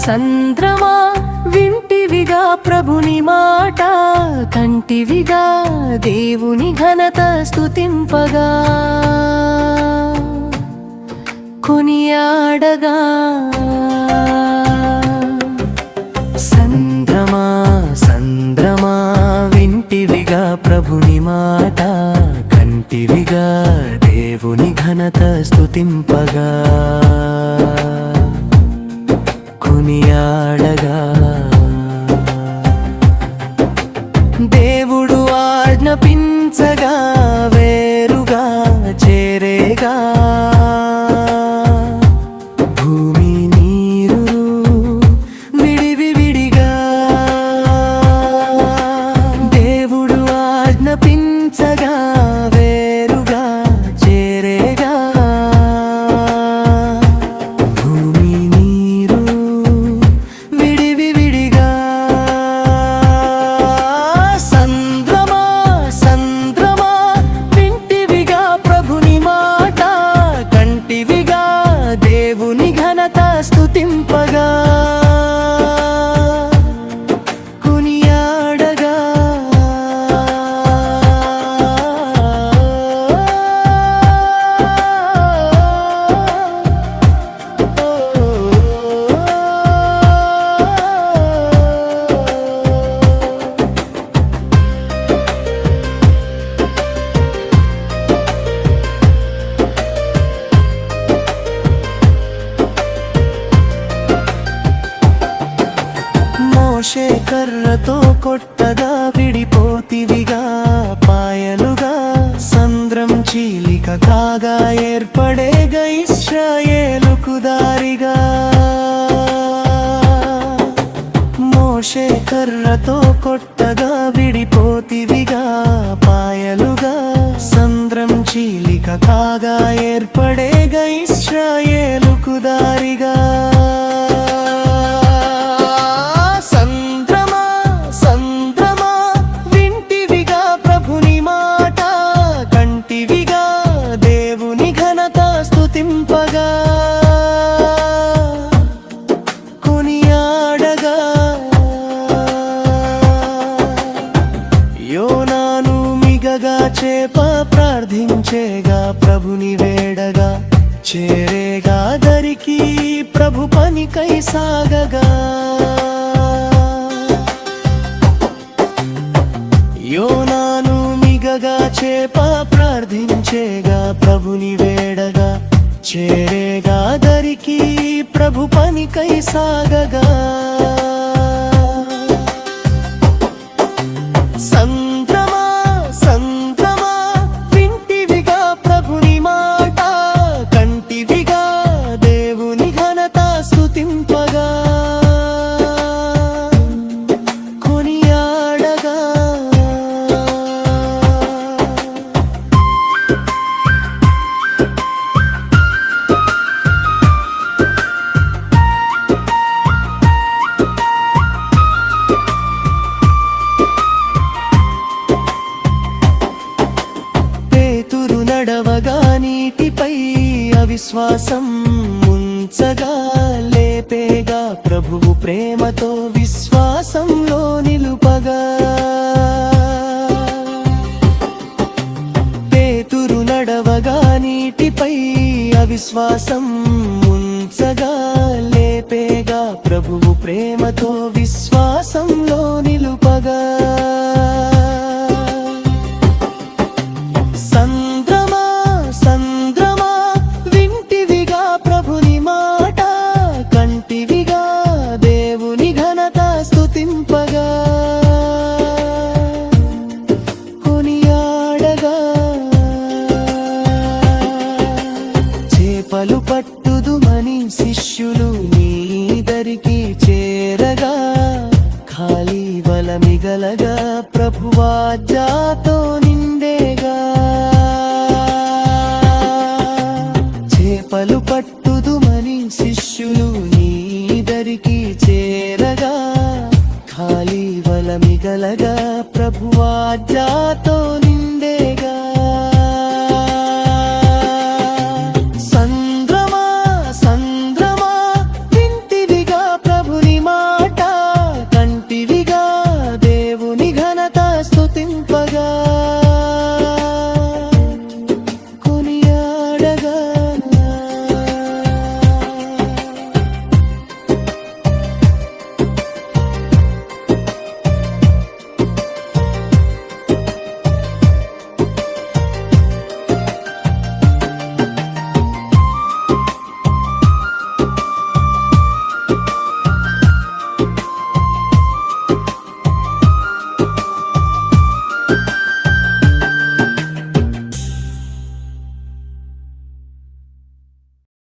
సంద్రమా వింటివిగా ప్రభుని మాట, కంటివిగా దేవుని ఘనత స్తుతింపగా, కొనియాడగా. సంద్రమా సంద్రమా వింటివిగా ప్రభుని మాట, కంటివిగా దేవుని ఘనత స్తుతింపగా, కొనియాడగా. దేవుడు ఆజ్ఞాపించగా వేరుగా చేరేగా, భూమి నీరు విడివి విడిగా. దేవుడు ఆజ్ఞాపించగా వేరుగా చేరేగా, భూమి నీరు విడివి విడిగా. సంద్రమా సంద్రమా వింటివిగా ప్రభుని మాట, కంటివిగా దేవుని ఘనత స్తుతింపగా, కొనియాడగా. మోషే కర్రతో కొట్టగా విడిపోతివిగా పాయలుగా, సంద్రం చీలిక కాగా ఏర్పడేగా ఇశ్రాయేలుకు దారిగా. మోషే కర్రతో కొట్టగా విడిపోతివిగా పాయలుగా, సంద్రం చీలిక కాగా ఏర్పడేగా ఇశ్రాయేలుకు దారిగా. స్తుతింపగా, కొనియాడగా. యోనాను మిగగా చేప ప్రార్థించేగా ప్రభుని వేడగా, చేరేగా దరికి ప్రభు పనికై సాగగా. యోనాను మిగగా చేప ప్రార్థించేగా ప్రభుని వేడగా, చేరేగా దరికి ప్రభు పనికై సాగగా. సంద్రమా సంద్రమా వింటివిగా ప్రభుని మాట, కంటివిగా దేవుని ఘనత స్తుతింపగా, కొనియాడగా. నడవగా నీటిపై అవిశ్వాసం ముంచగా, లేపేగా ప్రభువు ప్రేమతో విశ్వాసంలో నిలుపగా. పేతురు నడవగా నీటిపై అవిశ్వాసం ముంచగా, లేపేగా ప్రభువు ప్రేమతో విశ్వాసంలో నిలుపగా. స్తుతింపగా, కొనియాడగా. చేపలు పట్టుదుమని శిష్యులు నీ దరికి చేరగా, ఖాళీ వల మిగలగా ప్రభువాజ్ఞతో నిండేగా. చేపలు పట్టుదుమని శిష్యులు నీ దరికి చేరగా, ఖాళీ వల మిగలగా ప్రభువాజ్ఞతో